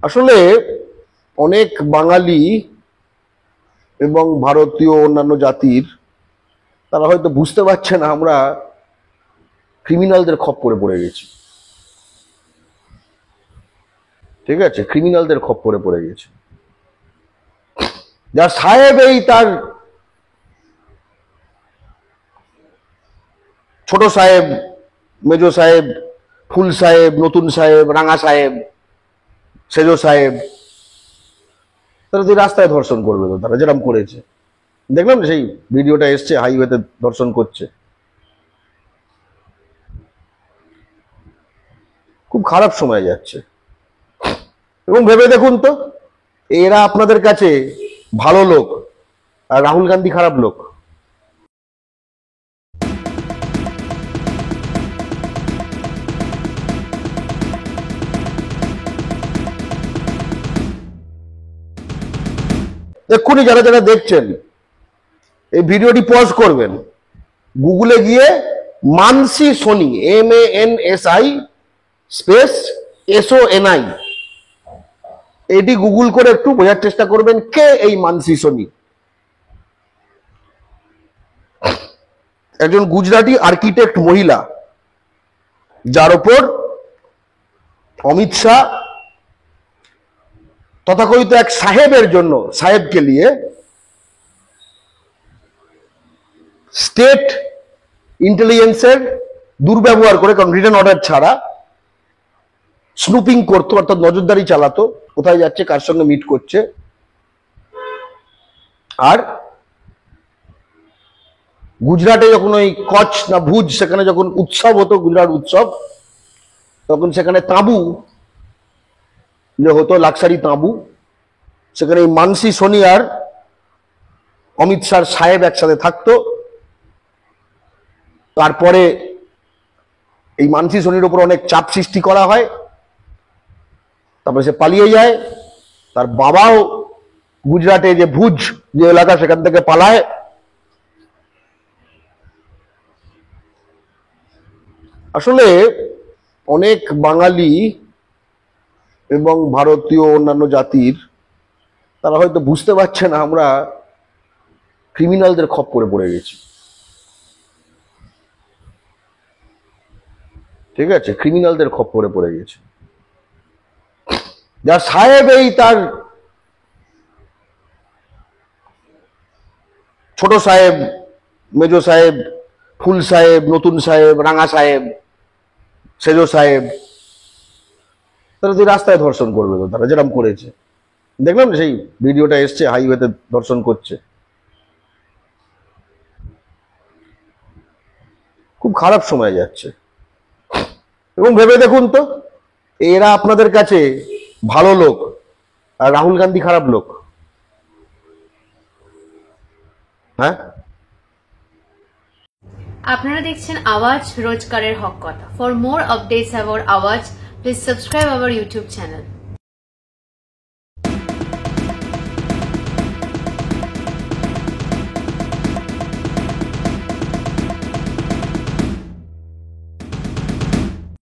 আসলে অনেক বাঙালি এবং ভারতীয় অন্যান্য জাতির তারা হয়তো বুঝতে পারছে না আমরা ক্রিমিনালদের খপ্পরে পড়ে গেছি। ঠিক আছে, ক্রিমিনালদের খপ্পরে পড়ে গেছি। যার সাহেব এই তার ছোট সাহেব, মেজো সাহেব, ফুল সাহেব, নতুন সাহেব, রাঙা সাহেব, সেজো সাহেব, তারা তুই রাস্তায় ধর্ষণ করবে তো, তারা যেরকম করেছে দেখলাম সেই ভিডিওটা এসছে, হাইওয়েতে ধর্ষণ করছে। খুব খারাপ সময় যাচ্ছে। এবং ভেবে দেখুন তো, এরা আপনাদের কাছে ভালো লোক আর রাহুল গান্ধী খারাপ লোক। এক্ষুনি যারা যারা দেখছেন এই ভিডিওটি পজ করবেন, গুগলে গিয়ে মানসি সোনি, MANSI স্পেস SONI, এটি গুগল করে একটু বোঝার চেষ্টা করবেন কে এই মানসি সোনি। একজন গুজরাটি আর্কিটেক্ট মহিলা, যার ওপর অমিত শাহ তথাকথিত এক সাহেবের জন্য, সাহেবকে নিয়ে স্টেট ইন্টেলিজেন্সের দুর্ব্যবহার করে, কারণ রিটেন অর্ডার ছাড়া স্নুপিং করতো, অর্থাৎ নজরদারি চালাতো, কোথায় যাচ্ছে, কার সঙ্গে মিট করছে। আর গুজরাটে যখন ওই কচ্ছ না ভুজ, সেখানে যখন উৎসব হতো, গুজরাট উৎসব, তখন সেখানে তাঁবু যে হতো, লাক্সারি তাঁবু, সেখানে এই মানসি সোনি আর অমিত শাহ সাহেব একসাথে থাকতো। তারপরে এই মানসি সোনির উপর অনেক চাপ সৃষ্টি করা হয়, তারপরে সে পালিয়ে যায়। তার বাবাও গুজরাটে যে ভুজ যে এলাকা, সেখান থেকে পালায়। আসলে অনেক বাঙালি এবং ভারতীয় অন্যান্য জাতির তারা হয়তো বুঝতে পারছে না আমরা ক্রিমিনালদের খপ্পরে পড়ে গেছি। ঠিক আছে, ক্রিমিনালদের খপ্পরে পড়ে গেছে। যার সাহেব এই তার ছোট সাহেব, মেজো সাহেব, ফুল সাহেব, নতুন সাহেব, রাঙা সাহেব, সেজো সাহেব, তারা তুই রাস্তায় ধর্ষণ করবে তো, তারা যেরকম করেছে দেখলাম সেই ভিডিওটা এসছে, হাইওয়েতে ধর্ষণ করছে। খুব খারাপ সময় যাচ্ছে। এবং ভেবে দেখুন তো, এরা আপনাদের কাছে ভালো লোক আর রাহুল গান্ধী খারাপ লোক। হ্যাঁ, আপনারা দেখছেন আওয়াজ, রোজকারের হক কথা। ফর মোর আপডেটস অ্যাবাউট আওয়াজ, please subscribe our YouTube channel.